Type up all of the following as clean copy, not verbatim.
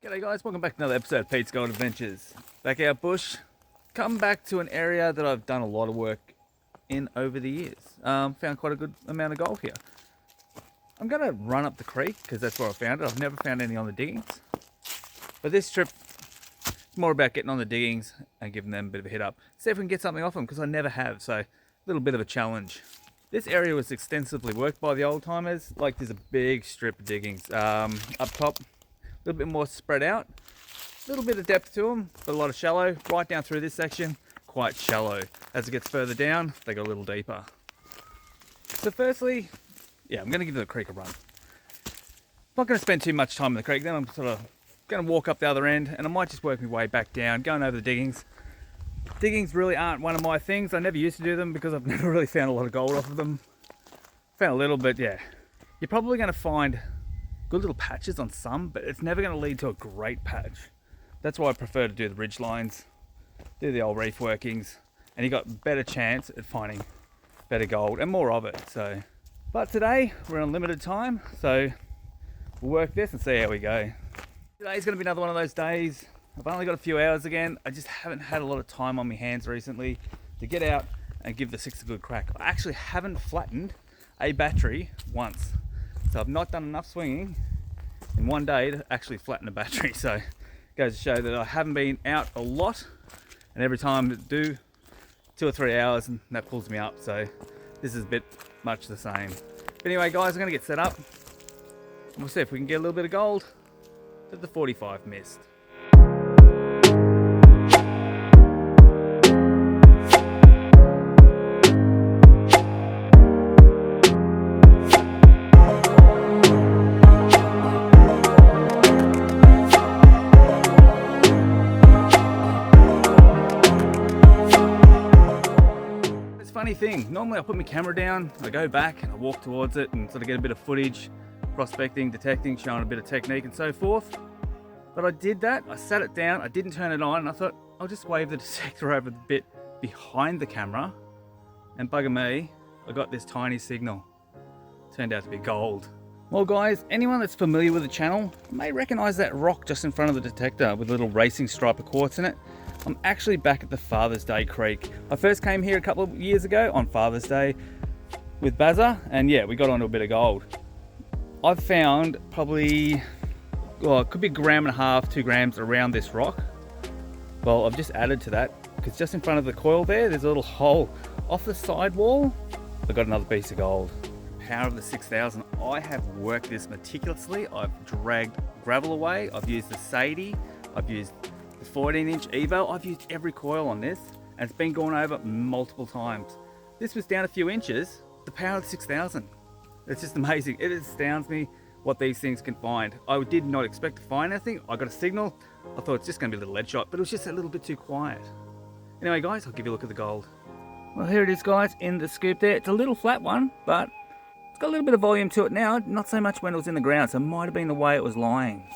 G'day guys, welcome back to another episode of Pete's Gold Adventures. Back out bush, come back to an area that I've done a lot of work in over the years. Found quite a good amount of gold here. I'm going to run up the creek because that's where I found it. I've never found any on the diggings. But this trip, it's more about getting on the diggings and giving them a bit of a hit up. See if we can get something off them because I never have, so a little bit of a challenge. This area was extensively worked by the old timers. Like there's a big strip of diggings up top. A little bit more spread out, a little bit of depth to them, but a lot of shallow. Right down through this section, quite shallow. As it gets further down, they go a little deeper. So firstly, yeah, I'm going to give the creek a run. Not going to spend too much time in the creek, then I'm sort of going to walk up the other end and I might just work my way back down, going over the diggings. Diggings really aren't one of my things. I never used to do them because I've never really found a lot of gold off of them. Found a little bit, yeah. You're probably going to find good little patches on some, but it's never going to lead to a great patch. That's why I prefer to do the ridge lines, do the old reef workings, and you got better chance at finding better gold and more of it. So, but today we're on limited time, so we'll work this and see how we go. Today's going to be another one of those days. I've only got a few hours again. I just haven't had a lot of time on my hands recently to get out and give the 6 a good crack. I actually haven't flattened a battery once. So I've not done enough swinging in one day to actually flatten a battery. So it goes to show that I haven't been out a lot, and every time I do 2 or 3 hours and that pulls me up. So this is a bit much the same. But anyway guys, I'm going to get set up. We'll see if we can get a little bit of gold that the 45 missed. Funny thing, normally I put my camera down, I go back and I walk towards it and sort of get a bit of footage, prospecting, detecting, showing a bit of technique and so forth. But I did that, I sat it down, I didn't turn it on, and I thought I'll just wave the detector over the bit behind the camera, and bugger me, I got this tiny signal. Turned out to be gold. Well guys, anyone that's familiar with the channel may recognize that rock just in front of the detector with a little racing stripe of quartz in it. I'm actually back at the Father's Day Creek. I first came here a couple of years ago on Father's Day with Bazza, and yeah, we got onto a bit of gold. I've found probably, well, it could be 1.5 grams, 2 grams around this rock. Well, I've just added to that because just in front of the coil there's a little hole off the side wall. I got another piece of gold. Power of the 6000. I have worked this meticulously. I've dragged gravel away. I've used the Sadie. I've used 14-inch Evo. I've used every coil on this and it's been gone over multiple times. This was down a few inches. The power of the 6000. It's just amazing. It astounds me what these things can find. I did not expect to find anything. I got a signal. I thought it's just going to be a little lead shot, but it was just a little bit too quiet. Anyway guys, I'll give you a look at the gold. Well, here it is guys, in the scoop there. It's a little flat one, but it's got a little bit of volume to it now. Not so much when it was in the ground, so it might have been the way it was lying.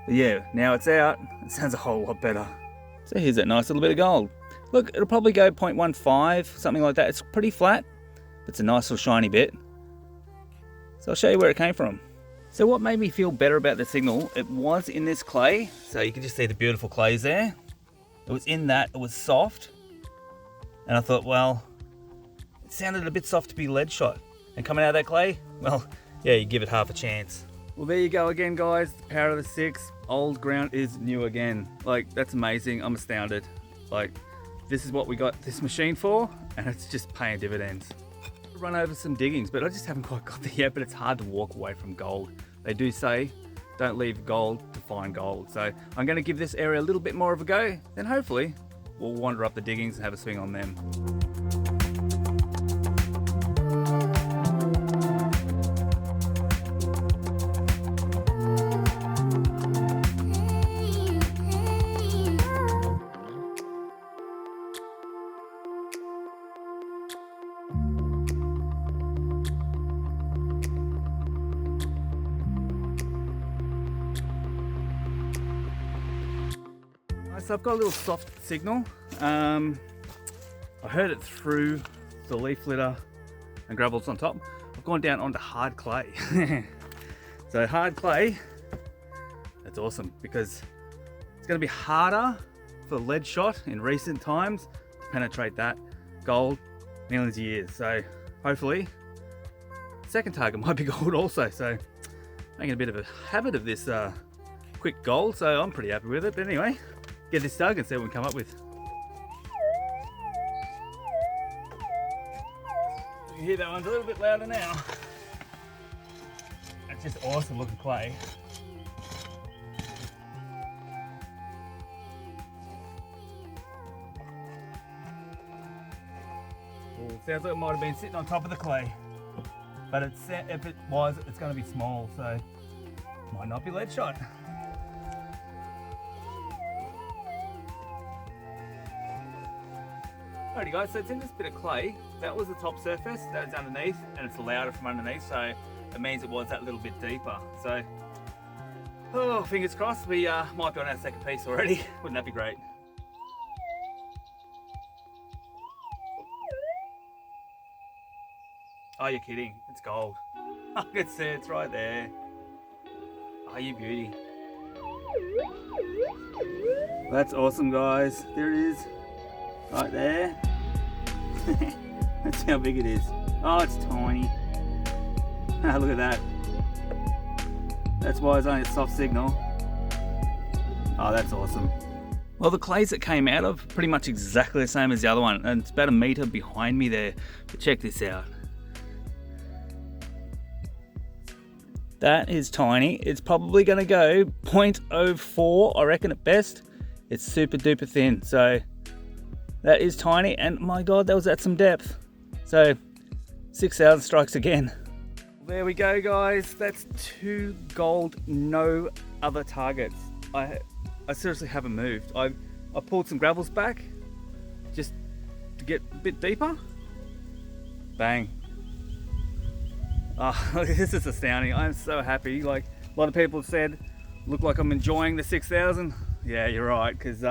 But yeah, now it's out, it sounds a whole lot better. So here's that nice little bit of gold. Look, it'll probably go 0.15, something like that. It's pretty flat, but it's a nice little shiny bit. So I'll show you where it came from. So what made me feel better about the signal, it was in this clay. So you can just see the beautiful clays there. It was in that, it was soft. And I thought, well, it sounded a bit soft to be lead shot. And coming out of that clay, well, yeah, you give it half a chance. Well, there you go again, guys. The power of the 6. Old ground is new again. Like, that's amazing. I'm astounded. Like, this is what we got this machine for, and it's just paying dividends. Run over some diggings, but I just haven't quite got there yet, but it's hard to walk away from gold. They do say, don't leave gold to find gold. So I'm going to give this area a little bit more of a go, then hopefully we'll wander up the diggings and have a swing on them. So I've got a little soft signal. I heard it through the leaf litter and gravels on top. I've gone down onto hard clay. So hard clay, that's awesome because it's going to be harder for lead shot in recent times to penetrate that gold millions of years. So hopefully second target might be gold also. So making a bit of a habit of this quick gold, so I'm pretty happy with it. But anyway, get this dug and see what we come up with. You can hear that one's a little bit louder now. It's just awesome looking clay. Ooh, sounds like it might have been sitting on top of the clay, but if it was, it's going to be small, so might not be lead shot. Alrighty guys, so it's in this bit of clay. That was the top surface, that's underneath, and it's louder from underneath, so it means it was that little bit deeper. So, oh, fingers crossed, we might be on our second piece already. Wouldn't that be great? Oh, you're kidding, it's gold. I can see it's right there. Oh, you beauty. That's awesome guys, there it is. Right there. That's how big it is. Oh, it's tiny. Look at that. That's why it's only a soft signal. Oh, that's awesome. Well, the clays that came out of pretty much exactly the same as the other one, and it's about a meter behind me there. But check this out. That is tiny. It's probably going to go 0.04, I reckon at best. It's super duper thin, so that is tiny, and my god, that was at some depth. So 6,000 strikes again. There we go guys, that's 2 gold, no other targets. I seriously haven't moved. I pulled some gravels back just to get a bit deeper. Bang. Oh, this is astounding. I'm so happy. Like a lot of people have said, look like I'm enjoying the 6,000. Yeah, you're right, because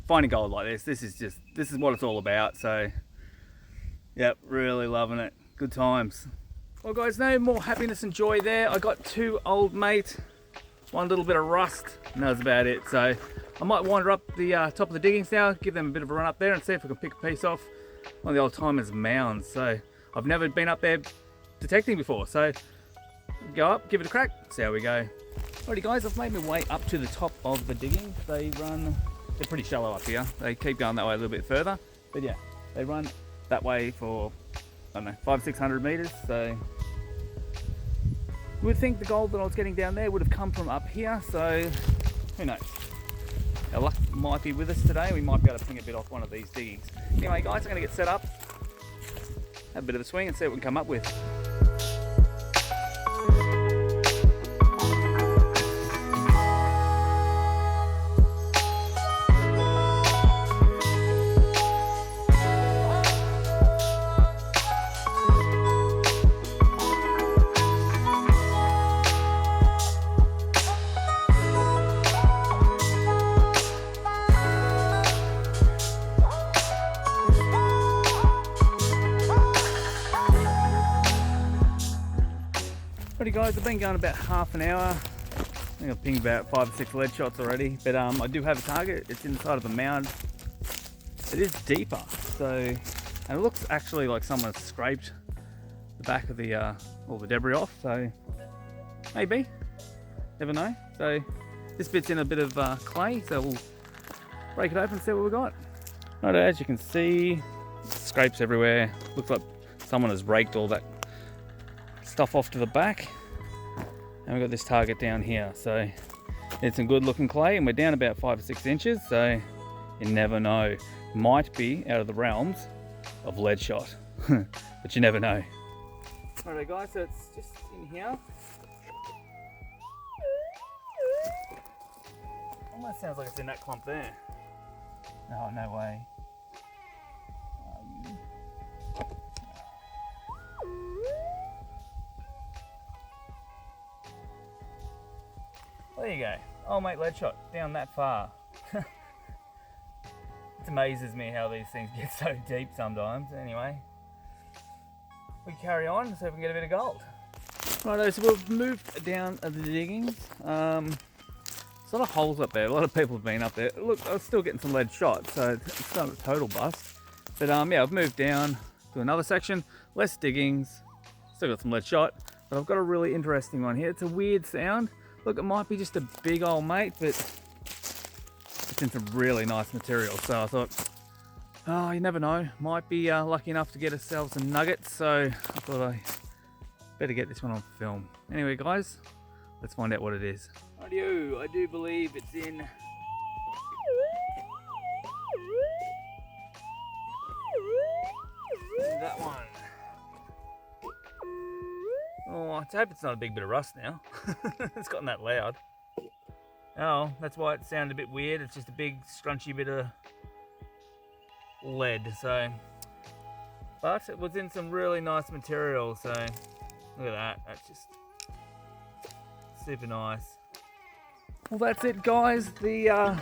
finding gold like this is what it's all about. So yep, really loving it. Good times. Well guys, no more happiness and joy there. I got 2 old mate, one little bit of rust, and that was about it. So I might wander up the top of the diggings now, give them a bit of a run up there and see if I can pick a piece off one of the old timers mounds. So I've never been up there detecting before, so go up, give it a crack, see how we go. Alrighty guys, I've made my way up to the top of the digging. They're pretty shallow up here. They keep going that way a little bit further, but yeah, they run that way for, I don't know, 500-600 meters. So you would think the gold that I was getting down there would have come from up here, so who knows. Our luck might be with us today. We might be able to ping a bit off one of these diggings. Anyway guys, I'm going to get set up, have a bit of a swing and see what we can come up with. Alrighty guys, I've been going about half an hour. I think I've pinged about 5 or 6 lead shots already, but I do have a target. It's inside of a mound. It is deeper, so, and it looks actually like someone scraped the back of the all the debris off, so maybe, never know. So this bit's in a bit of clay, so we'll break it open and see what we got. Right, as you can see, scrapes everywhere. Looks like someone has raked all that stuff off to the back, and we've got this target down here. So it's some good looking clay, and we're down about 5 or 6 inches, so you never know. Might be out of the realms of lead shot, but you never know. Alright guys, so it's just in here. Almost sounds like it's in that clump there. Oh, no way. There you go. Oh mate, lead shot down that far. It amazes me how these things get so deep sometimes. Anyway, we carry on, see if we can get a bit of gold. Righto, so we've moved down the diggings. There's a lot of holes up there. A lot of people have been up there. Look, I was still getting some lead shots, so it's not a total bust. But yeah, I've moved down to another section, less diggings, still got some lead shot, but I've got a really interesting one here. It's a weird sound. Look, it might be just a big old mate, but it's in some really nice material. So I thought, oh, you never know. Might be lucky enough to get ourselves some nuggets. So I thought I better get this one on film. Anyway, guys, let's find out what it is. Rightio, I do believe it's in that one. Oh, I hope it's not a big bit of rust now. It's gotten that loud. Oh, that's why it sounded a bit weird. It's just a big scrunchy bit of lead. So, but it was in some really nice material. So look at that. That's just super nice. Well, that's it, guys. The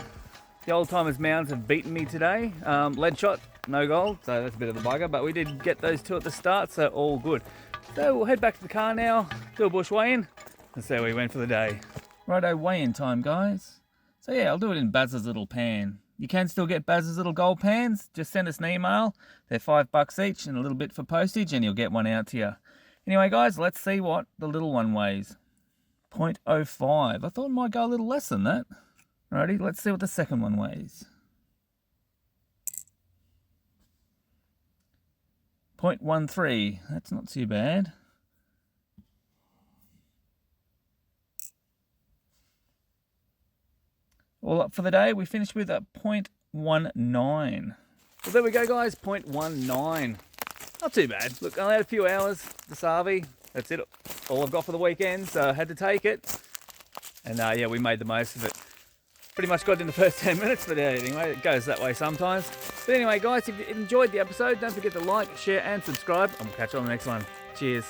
old timers mounds have beaten me today. Lead shot, no gold, so that's a bit of a bugger. But we did get those two at the start, so all good. So we'll head back to the car now, do a bush weigh-in, and see how we went for the day. Righto, weigh-in time, guys. So yeah, I'll do it in Baz's little pan. You can still get Baz's little gold pans. Just send us an email. They're $5 each and a little bit for postage, and you'll get one out to you. Anyway, guys, let's see what the little one weighs. 0.05. I thought it might go a little less than that. Alrighty, let's see what the second one weighs. 0.13. That's not too bad. All up for the day, we finished with a 0.19. Well, there we go, guys, 0.19. Not too bad. Look, I only had a few hours, the Savi. That's it. All I've got for the weekend, so I had to take it. And yeah, we made the most of it. Pretty much got in the first 10 minutes, but anyway, it goes that way sometimes. But anyway, guys, if you enjoyed the episode, don't forget to like, share, and subscribe, and we'll catch you on the next one. Cheers.